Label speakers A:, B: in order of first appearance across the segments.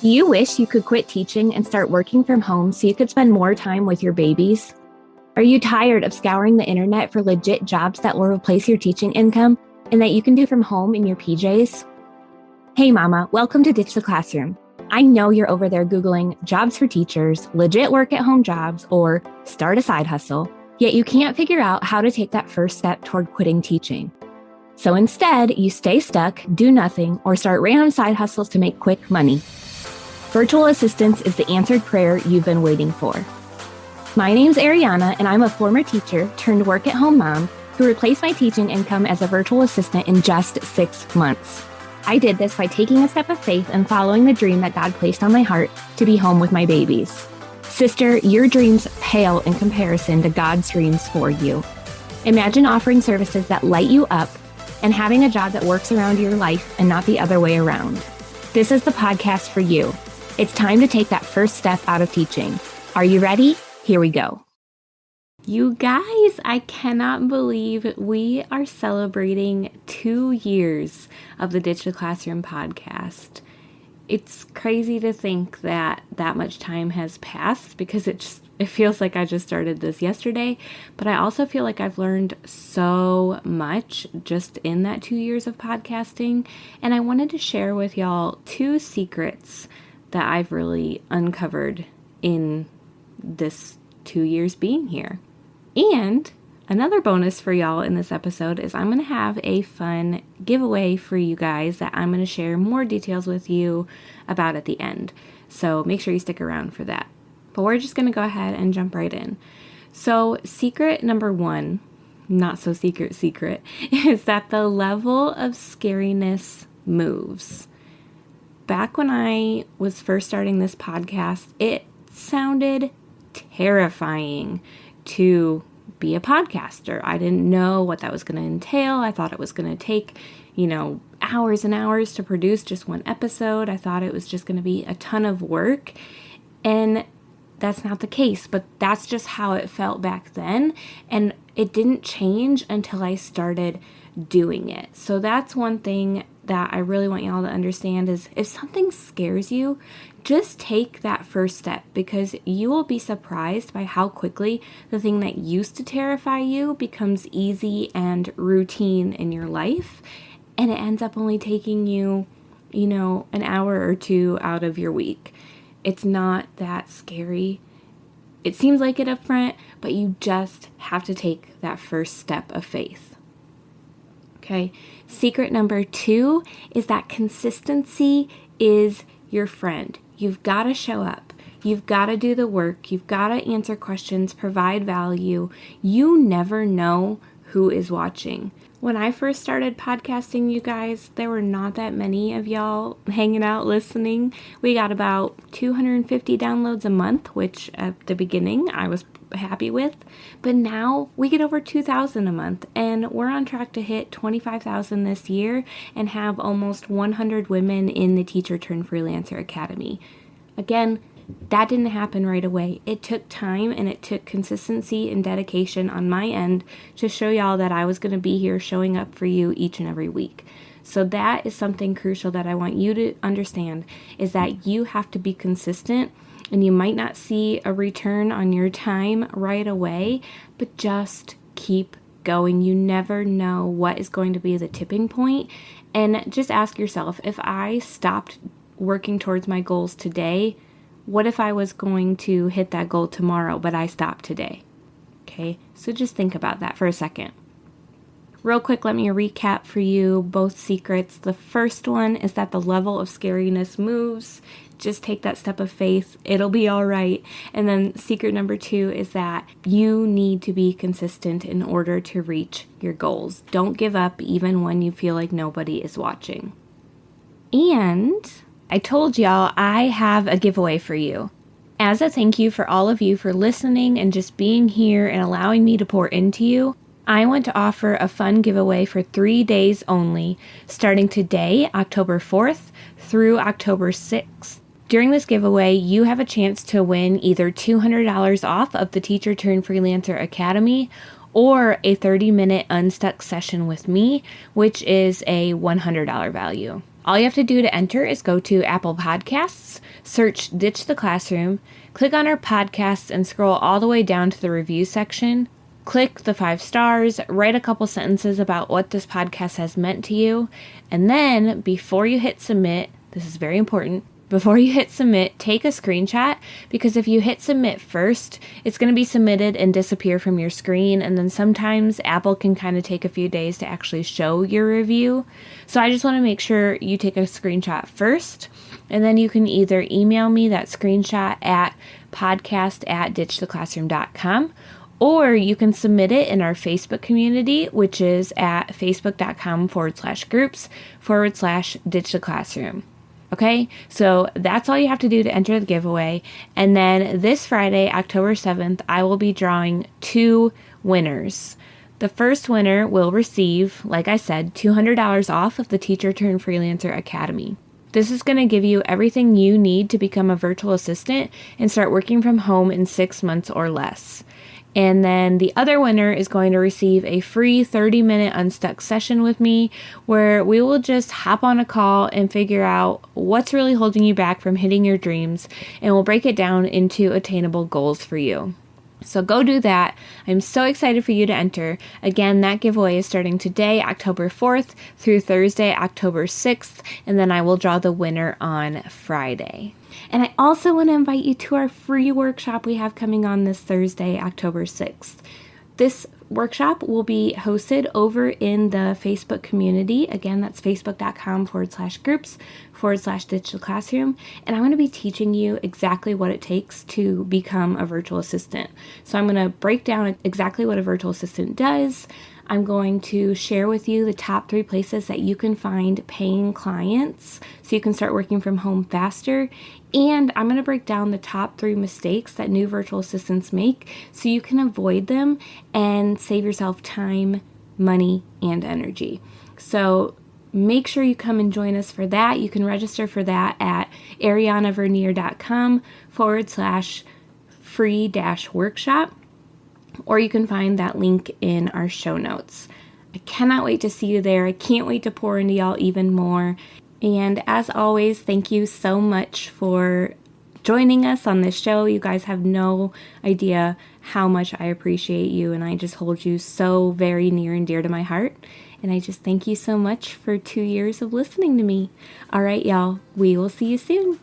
A: Do you wish you could quit teaching and start working from home so you could spend more time with your babies? Are you tired of scouring the internet for legit jobs that will replace your teaching income and that you can do from home in your PJs? Hey mama, welcome to Ditch the Classroom. I know you're over there Googling jobs for teachers, legit work at home jobs, or start a side hustle, yet you can't figure out how to take that first step toward quitting teaching. So instead, you stay stuck, do nothing, or start random side hustles to make quick money. Virtual assistance is the answered prayer you've been waiting for. My name's Ariana, and I'm a former teacher turned work-at-home mom who replaced my teaching income as a virtual assistant in just 6 months. I did this by taking a step of faith and following the dream that God placed on my heart to be home with my babies. Sister, your dreams pale in comparison to God's dreams for you. Imagine offering services that light you up and having a job that works around your life and not the other way around. This is the podcast for you. It's time to take that first step out of teaching. Are you ready? Here we go. You guys, I cannot believe we are celebrating 2 years of the Ditch the Classroom podcast. It's crazy to think that much time has passed because it feels like I just started this yesterday, but I also feel like I've learned so much just in that 2 years of podcasting, and I wanted to share with y'all 2 secrets that I've really uncovered in this 2 years being here. And another bonus for y'all in this episode is I'm going to have a fun giveaway for you guys that I'm going to share more details with you about at the end. So make sure you stick around for that. But we're just going to go ahead and jump right in. So secret number 1, not so secret, is that the level of scariness moves. Back when I was first starting this podcast, it sounded terrifying to be a podcaster. I didn't know what that was going to entail. I thought it was going to take, hours and hours to produce just one episode. I thought it was just going to be a ton of work. And that's not the case, but that's just how it felt back then. And it didn't change until I started doing it. So that's one thing that I really want y'all to understand is if something scares you, just take that first step because you will be surprised by how quickly the thing that used to terrify you becomes easy and routine in your life. And it ends up only taking you, an hour or 2 out of your week. It's not that scary. It seems like it up front, but you just have to take that first step of faith. Okay. Secret number 2 is that consistency is your friend. You've got to show up. You've got to do the work. You've got to answer questions, provide value. You never know who is watching. When I first started podcasting, you guys, there were not that many of y'all hanging out listening. We got about 250 downloads a month, which at the beginning I was happy with. But now we get over 2,000 a month, and we're on track to hit 25,000 this year and have almost 100 women in the Teacher Turned Freelancer Academy. Again, that didn't happen right away. It took time and it took consistency and dedication on my end to show y'all that I was going to be here showing up for you each and every week. So that is something crucial that I want you to understand is that you have to be consistent, and you might not see a return on your time right away, but just keep going. You never know what is going to be the tipping point. And just ask yourself, if I stopped working towards my goals today, what if I was going to hit that goal tomorrow, but I stopped today? Okay, so just think about that for a second. Real quick, let me recap for you both secrets. The first one is that the level of scariness moves. Just take that step of faith. It'll be all right. And then secret number 2 is that you need to be consistent in order to reach your goals. Don't give up even when you feel like nobody is watching. And I told y'all I have a giveaway for you. As a thank you for all of you for listening and just being here and allowing me to pour into you, I want to offer a fun giveaway for 3 days only, starting today, October 4th, through October 6th. During this giveaway, you have a chance to win either $200 off of the Teacher Turned Freelancer Academy or a 30-minute unstuck session with me, which is a $100 value. All you have to do to enter is go to Apple Podcasts, search Ditch the Classroom, click on our podcasts, and scroll all the way down to the review section. Click the 5 stars, write a couple sentences about what this podcast has meant to you, and then before you hit submit, this is very important, before you hit submit, take a screenshot, because if you hit submit first, it's going to be submitted and disappear from your screen, and then sometimes Apple can kind of take a few days to actually show your review. So I just want to make sure you take a screenshot first, and then you can either email me that screenshot at podcast@ditchtheclassroom.com, or you can submit it in our Facebook community, which is at facebook.com/groups/ditchtheclassroom. Okay, so that's all you have to do to enter the giveaway. And then this Friday, October 7th, I will be drawing 2 winners. The first winner will receive, like I said, $200 off of the Teacher Turned Freelancer Academy. This is going to give you everything you need to become a virtual assistant and start working from home in 6 months or less. And then the other winner is going to receive a free 30-minute unstuck session with me, where we will just hop on a call and figure out what's really holding you back from hitting your dreams, and we'll break it down into attainable goals for you. So go do that. I'm so excited for you to enter. Again, that giveaway is starting today, October 4th, through Thursday, October 6th, and then I will draw the winner on Friday. And I also want to invite you to our free workshop we have coming on this Thursday, October 6th. This workshop will be hosted over in the Facebook community. Again, that's facebook.com/groups/ditch the classroom. And I'm going to be teaching you exactly what it takes to become a virtual assistant. So I'm going to break down exactly what a virtual assistant does. I'm going to share with you the top 3 places that you can find paying clients so you can start working from home faster. And I'm going to break down the top 3 mistakes that new virtual assistants make so you can avoid them and save yourself time, money, and energy. So make sure you come and join us for that. You can register for that at arianavernier.com/free-workshop. Or you can find that link in our show notes. I cannot wait to see you there. I can't wait to pour into y'all even more. And as always, thank you so much for joining us on this show. You guys have no idea how much I appreciate you, and I just hold you so very near and dear to my heart. And I just thank you so much for 2 years of listening to me. All right, y'all. We will see you soon.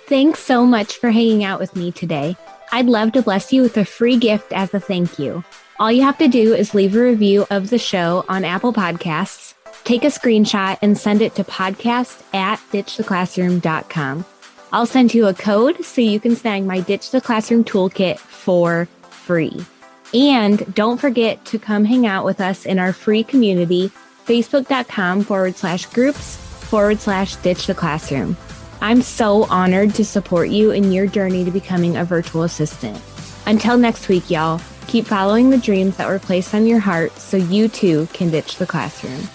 A: Thanks so much for hanging out with me today. I'd love to bless you with a free gift as a thank you. All you have to do is leave a review of the show on Apple Podcasts, take a screenshot, and send it to podcast@ditchtheclassroom.com. I'll send you a code so you can snag my Ditch the Classroom toolkit for free. And don't forget to come hang out with us in our free community, facebook.com/groups/ditch the classroom. I'm so honored to support you in your journey to becoming a virtual assistant. Until next week, y'all, keep following the dreams that were placed on your heart so you too can ditch the classroom.